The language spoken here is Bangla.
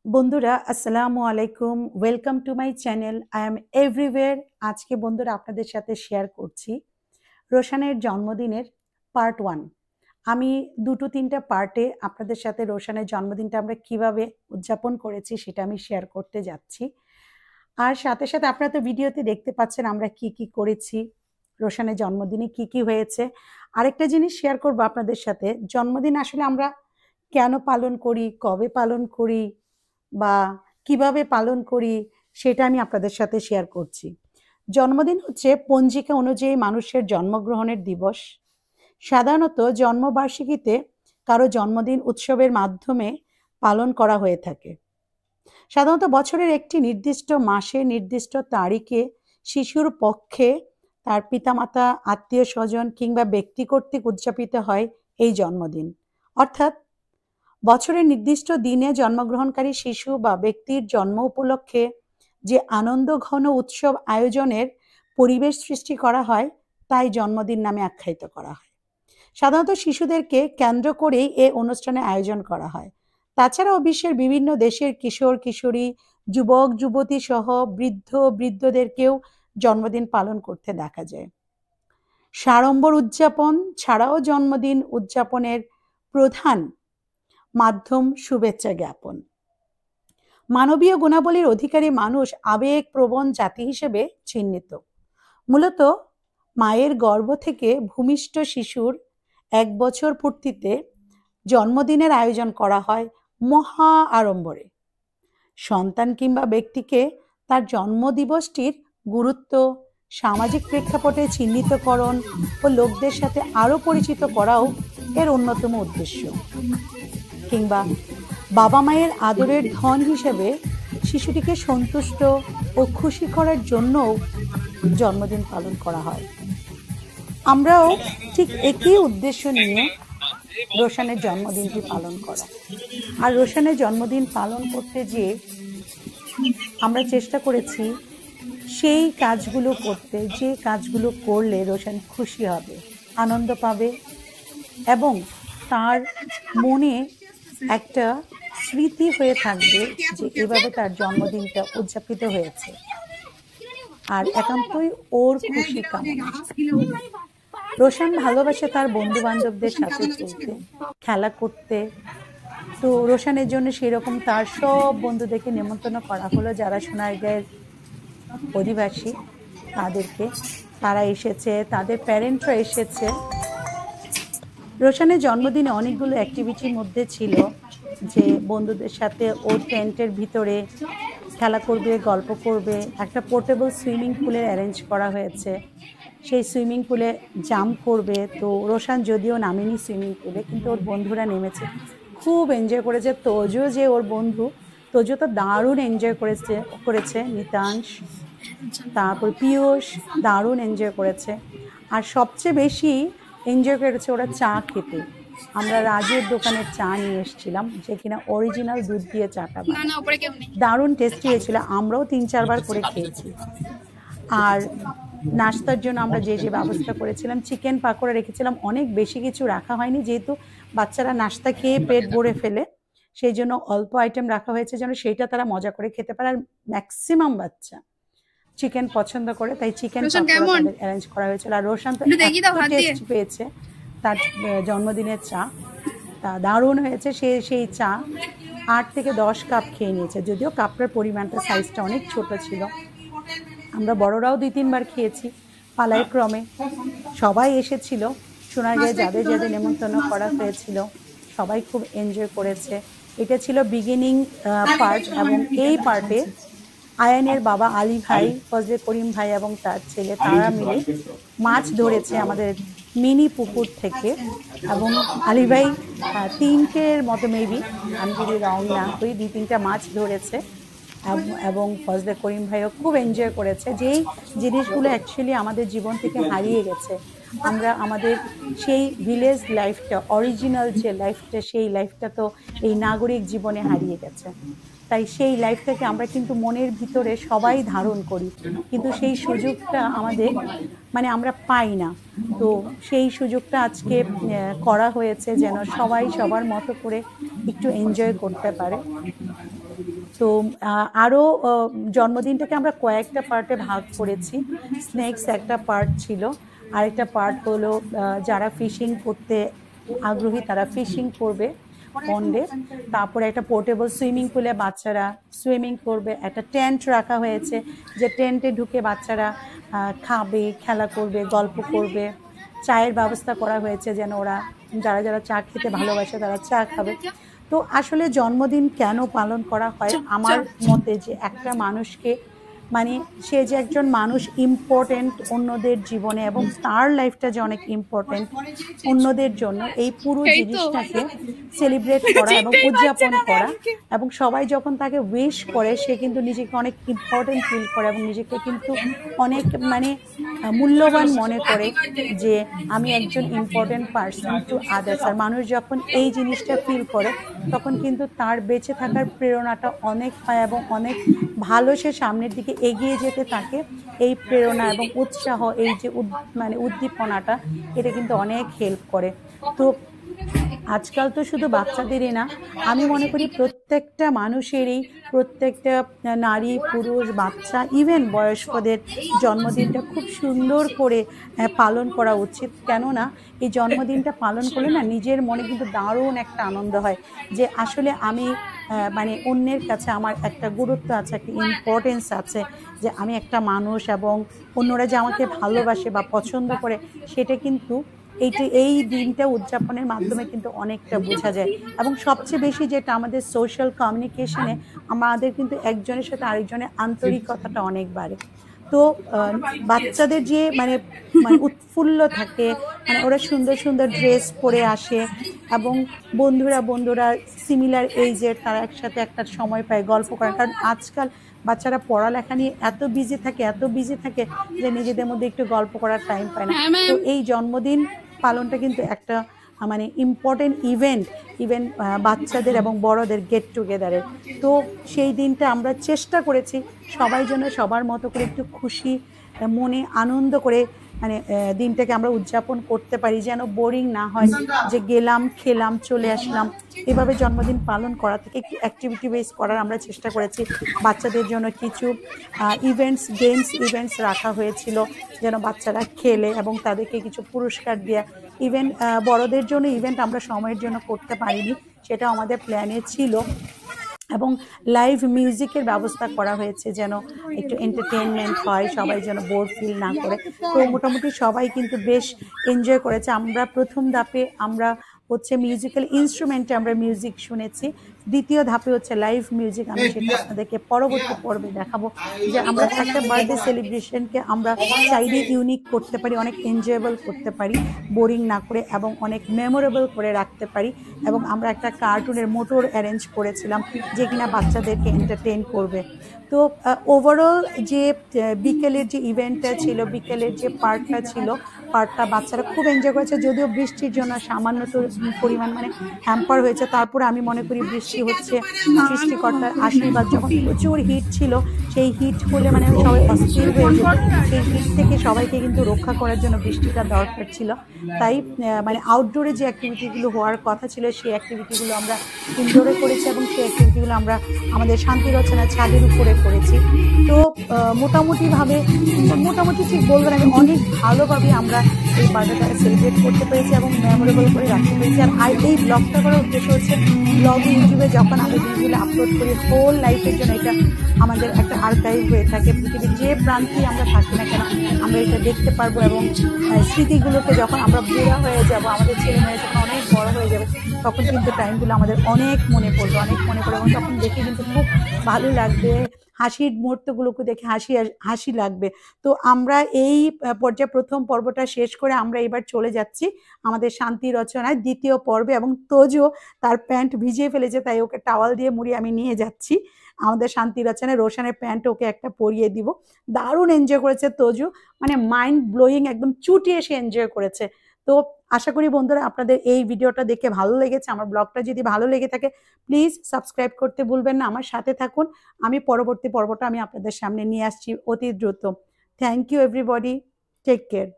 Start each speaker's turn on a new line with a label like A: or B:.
A: বন্ধুরা আসসালামু আলাইকুম, welcome to my channel. I am everywhere. আজকে বন্ধুরা আপনাদের সাথে শেয়ার করছি রোশানের জন্মদিনের পার্ট 1। আমি দুটো তিনটা পার্টে আপনাদের সাথে রোশানের জন্মদিনটা আমরা কিভাবে উদযাপন করেছি সেটা আমি শেয়ার করতে যাচ্ছি। আর সাথে সাথে আপনারা তো ভিডিওতে দেখতে পাচ্ছেন আমরা কি কি করেছি, রোশানের জন্মদিনে কি কি হয়েছে। আরেকটা জিনিস শেয়ার করবো আপনাদের সাথে, জন্মদিন আসলে আমরা কেন পালন করি, কবে পালন করি বা কিভাবে পালন করি সেটা আমি আপনাদের সাথে শেয়ার করছি। জন্মদিন হচ্ছে পঞ্জিকা অনুযায়ী মানুষের জন্মগ্রহণের দিবস। সাধারণত জন্মবার্ষিকীতে কারো জন্মদিন উৎসবের মাধ্যমে পালন করা হয়ে থাকে। সাধারণত বছরের একটি নির্দিষ্ট মাসে নির্দিষ্ট তারিখে শিশুর পক্ষে তার পিতামাতা, আত্মীয় স্বজন কিংবা ব্যক্তি কর্তৃক উদযাপিত হয় এই জন্মদিন। অর্থাৎ বছরের নির্দিষ্ট দিনে জন্মগ্রহণকারী শিশু বা ব্যক্তির জন্ম উপলক্ষে যে আনন্দ ঘন উৎসব আয়োজনের পরিবেশ সৃষ্টি করা হয় তাই জন্মদিন নামে আখ্যায়িত করা হয়। সাধারণত শিশুদেরকে কেন্দ্র করেই এ অনুষ্ঠানে আয়োজন করা হয়। তাছাড়াও বিশ্বের বিভিন্ন দেশের কিশোর কিশোরী, যুবক যুবতী সহ বৃদ্ধ বৃদ্ধদেরকেও জন্মদিন পালন করতে দেখা যায়। সাড়ম্বর উদযাপন ছাড়াও জন্মদিন উদযাপনের প্রধান মাধ্যম শুভেচ্ছা জ্ঞাপন। মানবীয় গুণাবলীর অধিকারী মানুষ আবেগপ্রবণ জাতি হিসেবে চিহ্নিত। মূলত মায়ের গর্ভ থেকে ভূমিষ্ঠ শিশুর 1 বছর পূর্তিতে জন্মদিনের আয়োজন করা হয় মহা আড়ম্বরে। সন্তান কিংবা ব্যক্তিকে তার জন্মদিবসটির গুরুত্ব, সামাজিক প্রেক্ষাপটে চিহ্নিতকরণ ও লোকদের সাথে আরও পরিচিত করাও এর অন্যতম উদ্দেশ্য। কিংবা বাবা মায়ের আদরের ধন হিসেবে শিশুটিকে সন্তুষ্ট ও খুশি করার জন্যও জন্মদিন পালন করা হয়। আমরাও ঠিক একই উদ্দেশ্য নিয়ে রোশানের জন্মদিনটি পালন করা। আর রোশানের জন্মদিন পালন করতে গিয়ে আমরা চেষ্টা করেছি সেই কাজগুলো করতে, যে কাজগুলো করলে রোশান খুশি হবে, আনন্দ পাবে এবং তার মনে একটা স্মৃতি হয়ে থাকবে যে এভাবে তার জন্মদিনটা উদযাপিত হয়েছে। আর একান্তই ওর খুশি কামনা। রোশান ভালোবাসে তার বন্ধু বান্ধবদের সাথে চলতে, খেলা করতে। তো রোশানের জন্য সেরকম তার সব বন্ধুদেরকে নেমন্তন্ন করা হলো যারা সোনারগাঁয়ের অধিবাসী, তাদেরকে। তারা এসেছে, তাদের প্যারেন্টরা এসেছে। রোশানের জন্মদিনে অনেকগুলো অ্যাক্টিভিটির মধ্যে ছিল যে বন্ধুদের সাথে ও টেন্টের ভিতরে খেলা করবে, গল্প করবে। একটা পোর্টেবল সুইমিং পুলের অ্যারেঞ্জ করা হয়েছে, সেই সুইমিং পুলে জাম্প করবে। তো রোশান যদিও নামেনি সুইমিং পুলে, কিন্তু ওর বন্ধুরা নেমেছে, খুব এনজয় করেছে। তোজো যে ওর বন্ধু, তোজো তো দারুণ এনজয় করেছে। নিতাংশ, তারপর পীয়ূষ দারুণ এনজয় করেছে। আর সবচেয়ে বেশি এনজয় করেছে ওরা চা খেতে। আমরা রাজের দোকানের চা নিয়ে এসেছিলাম, যে কিনা অরিজিনাল দুধ দিয়ে চাটা বানায়, দারুণ টেস্টি হয়েছিল। আমরাও 3-4 বার করে খেয়েছি। আর নাস্তার জন্য আমরা যে যে ব্যবস্থা করেছিলাম, চিকেন পাকোড়া রেখেছিলাম। অনেক বেশি কিছু রাখা হয়নি, যেহেতু বাচ্চারা নাস্তা খেয়ে পেট ভরে ফেলে, সেই জন্য অল্প আইটেম রাখা হয়েছে যেন সেইটা তারা মজা করে খেতে পারে। আর ম্যাক্সিমাম বাচ্চা চিকেন পছন্দ করে, তাই চিকেন পাকোড়া অ্যারেঞ্জ করা হয়েছিল। আর রোশান তো টেস্ট পেয়েছে তার জন্মদিনের চা, তা দারুণ হয়েছে। সেই চা 8 থেকে 10 কাপ খেয়ে নিয়েছে, যদিও কাপটার পরিমাণটা সাইজটা অনেক ছোট ছিল। আমরা বড়রাও 2-3 বার খেয়েছি পালায় ক্রমে। সবাই এসেছিল, সোনারগাঁয়ে যাদের যাদের নেমন্তন্ন করা হয়েছিল সবাই খুব এনজয় করেছে। এটা ছিল বিগিনিং পার্ট, এবং এই পার্টে আয়ানের বাবা আলী ভাই, ফজলে করিম ভাই এবং তার ছেলে তারা মিলে মাছ ধরেছে আমাদের মিনি পুকুর থেকে। এবং আলী ভাই 3টের মতো মেবি, আমি যদি রং না করি, 2-3টা মাছ ধরেছে। এবং ফজলে করিম ভাইও খুব এনজয় করেছে। যেই জিনিসগুলো অ্যাকচুয়ালি আমাদের জীবন থেকে হারিয়ে গেছে, আমরা আমাদের সেই ভিলেজ লাইফটা, অরিজিনাল যে লাইফটা, সেই লাইফটা তো এই নাগরিক জীবনে হারিয়ে গেছে। তাই সেই লাইফটাকে আমরা কিন্তু মনের ভিতরে সবাই ধারণ করি, কিন্তু সেই সুযোগটা আমাদের মানে আমরা পাই না। তো সেই সুযোগটা আজকে করা হয়েছে যেন সবাই সবার মতো করে একটু এনজয় করতে পারে। তো আরও জন্মদিনটাকে আমরা কয়েকটা পার্টে ভাগ করেছি। স্ন্যাক্স একটা পার্ট ছিল, আরেকটা পার্ট হলো যারা ফিশিং করতে আগ্রহী তারা ফিশিং করবে পন্ডে, তারপরে একটা পোর্টেবল সুইমিং পুলে বাচ্চারা সুইমিং করবে, একটা টেন্ট রাখা হয়েছে যে টেন্টে ঢুকে বাচ্চারা খাবে, খেলা করবে, গল্প করবে। চায়ের ব্যবস্থা করা হয়েছে যেন ওরা যারা যারা চা খেতে ভালোবাসে তারা চা খাবে। তো আসলে জন্মদিন কেন পালন করা হয় আমার মতে, যে একটা মানুষকে মানে সে যে একজন মানুষ ইম্পর্টেন্ট অন্যদের জীবনে এবং তার লাইফটা যে অনেক ইম্পর্টেন্ট অন্যদের জন্য, এই পুরো জিনিসটাকে সেলিব্রেট করা এবং উদযাপন করা, এবং সবাই যখন তাকে উইশ করে সে কিন্তু নিজেকে অনেক ইম্পর্টেন্ট ফিল করে এবং নিজেকে কিন্তু অনেক মানে মূল্যবান মনে করে যে আমি একজন ইম্পর্টেন্ট পার্সন টু আদার্স। আর মানুষ যখন এই জিনিসটা ফিল করে তখন কিন্তু তার বেঁচে থাকার প্রেরণাটা অনেক হয় এবং অনেক ভালো সে সামনের দিকে এগিয়ে যেতে থাকে। এই প্রেরণা এবং উৎসাহ, এই যে মানে উদ্দীপনাটা, এটা কিন্তু অনেক হেল্প করে। তো আজকাল তো শুধু বাচ্চাদেরই না, আমি মনে করি প্রত্যেকটা মানুষেরই, প্রত্যেকটা নারী পুরুষ বাচ্চা ইভেন বয়স্কদের জন্মদিনটা খুব সুন্দর করে পালন করা উচিত। কেননা এই জন্মদিনটা পালন করলে না নিজের মনে কিন্তু দারুণ একটা আনন্দ হয় যে আসলে আমি মানে অন্যের কাছে আমার একটা গুরুত্ব আছে, একটা ইম্পর্টেন্স আছে, যে আমি একটা মানুষ এবং অন্যরা যে আমাকে ভালোবাসে বা পছন্দ করে সেটা কিন্তু এই দিনটা উদযাপনের মাধ্যমে কিন্তু অনেকটা বোঝা যায়। এবং সবচেয়ে বেশি যেটা আমাদের সোশ্যাল কমিউনিকেশনে আমাদের কিন্তু একজনের সাথে আরেকজনের আন্তরিকতাটা অনেক বাড়ে। তো বাচ্চাদের যে মানে উৎফুল্ল থাকে, মানে ওরা সুন্দর সুন্দর ড্রেস পরে আসে এবং বন্ধুরা সিমিলার এইজের তারা একসাথে একটা সময় পায় গল্প করার। কারণ আজকাল বাচ্চারা পড়ালেখা নিয়ে এত বিজি থাকে যে নিজেদের মধ্যে একটু গল্প করার টাইম পায় না। তো এই জন্মদিন পালনটা কিন্তু একটা মানে ইম্পর্টেন্ট ইভেন্ট বাচ্চাদের এবং বড়দের গেট টুগেদারের। তো সেই দিনটা আমরা চেষ্টা করেছি সবাই যেন সবার মতো করে একটু খুশি মনে আনন্দ করে মানে দিনটাকে আমরা উদযাপন করতে পারি, যেন বোরিং না হয় যে গেলাম খেলাম চলে আসলাম। এভাবে জন্মদিন পালন করা থেকে একটু অ্যাক্টিভিটি বেস করার আমরা চেষ্টা করেছি। বাচ্চাদের জন্য কিছু গেমস ইভেন্টস রাখা হয়েছিল যেন বাচ্চারা খেলে এবং তাদেরকে কিছু পুরস্কার দেওয়া। ইভেন বড়দের জন্য ইভেন্ট আমরা সময়ের জন্য করতে পারিনি, সেটা আমাদের প্ল্যানে ছিল। এবং লাইভ মিউজিকের ব্যবস্থা করা হয়েছে যেন একটু এন্টারটেনমেন্ট হয়, সবাই যেন বোর ফিল না করে। তো মোটামুটি সবাই কিন্তু বেশ এনজয় করেছে। আমরা প্রথম ধাপে আমরা হচ্ছে মিউজিক্যাল ইনস্ট্রুমেন্টে আমরা মিউজিক শুনেছি, দ্বিতীয় ধাপে হচ্ছে লাইভ মিউজিক। আমি সেটা আপনাদেরকে পরবর্তী পর্বে দেখাবো যে আমরা একটা বার্থডে সেলিব্রেশনকে আমরা চাইলে ইউনিক করতে পারি, অনেক এনজয়েবল করতে পারি বোরিং না করে এবং অনেক মেমোরেবল করে রাখতে পারি। এবং আমরা একটা কার্টুনের মোটর অ্যারেঞ্জ করেছিলাম যে কিনা বাচ্চাদেরকে এন্টারটেইন করবে। তো ওভারঅল যে বিকেলের যে ইভেন্টটা ছিল, বিকেলের যে পার্টটা ছিল, পার্টটা বাচ্চারা খুব এনজয় করেছে। যদিও বৃষ্টির জন্য সামান্য পরিমাণ মানে হ্যাম্পার হয়েছে, তারপরে আমি মনে করি বৃষ্টি হচ্ছে সৃষ্টিকর্তার আশীর্বাদ। যখন প্রচুর হিট ছিল, সেই হিট হলে মানে সবাই অস্থির হয়ে যেত, সেই হিট থেকে সবাইকে কিন্তু রক্ষা করার জন্য বৃষ্টিটা দরকার ছিল। তাই মানে আউটডোরে যে অ্যাক্টিভিটিগুলো হওয়ার কথা ছিল সেই অ্যাক্টিভিটিগুলো আমরা ইনডোরে করেছি এবং সেই অ্যাক্টিভিটিগুলো আমরা আমাদের শান্তি রচনা ছাদের উপরে করেছি। তো মোটামুটি ঠিক বলবেন আমি অনেক ভালোভাবে আমরা এই বার্থডেটা সেলিব্রেট করতে পেরেছি এবং মেমোরেবল করে রাখতে পেরেছি। আর এই ব্লগটা করার উদ্দেশ্য হচ্ছে ব্লগে ইউটিউবে যখন আমরা জিনিসগুলো আপলোড করি হোল লাইফের জন্য এটা আমাদের একটা আর্কাইভ হয়ে থাকে। পৃথিবীর যে প্রান্তেই আমরা থাকি না কেন আমরা এটা দেখতে পারবো এবং স্মৃতিগুলোকে যখন আমরা বুড়া হয়ে যাব, আমাদের ছেলে মেয়েরা যখন অনেক বড় হয়ে যাবে তখন কিন্তু টাইমগুলো আমাদের অনেক মনে পড়বে এবং তখন দেখে কিন্তু খুব ভালো লাগবে, হাসির মুহূর্তগুলোকে দেখে হাসি লাগবে। তো আমরা এই পর্যায়ে প্রথম পর্বটা শেষ করে আমরা এবার চলে যাচ্ছি আমাদের শান্তি রচনায় দ্বিতীয় পর্বে, এবং তোজো তার প্যান্ট ভিজিয়ে ফেলেছে তাই ওকে টাওয়াল দিয়ে মুড়িয়ে আমি নিয়ে যাচ্ছি আমাদের শান্তি রচনায়। রোশানের প্যান্ট ওকে একটা পরিয়ে দিব। দারুণ এনজয় করেছে তোজো, মানে মাইন্ড ব্লোয়িং, একদম চুটিয়ে সে এনজয় করেছে। তো আশা করি বন্ধুরা আপনাদের এই ভিডিওটা দেখে ভালো লেগেছে। আমার ব্লগটা যদি ভালো লেগে থাকে প্লিজ সাবস্ক্রাইব করতে ভুলবেন না, আমার সাথে থাকুন। আমি পরবর্তী পর্বটা আমি আপনাদের সামনে নিয়ে আসছি অতি দ্রুত। Thank you everybody, take care.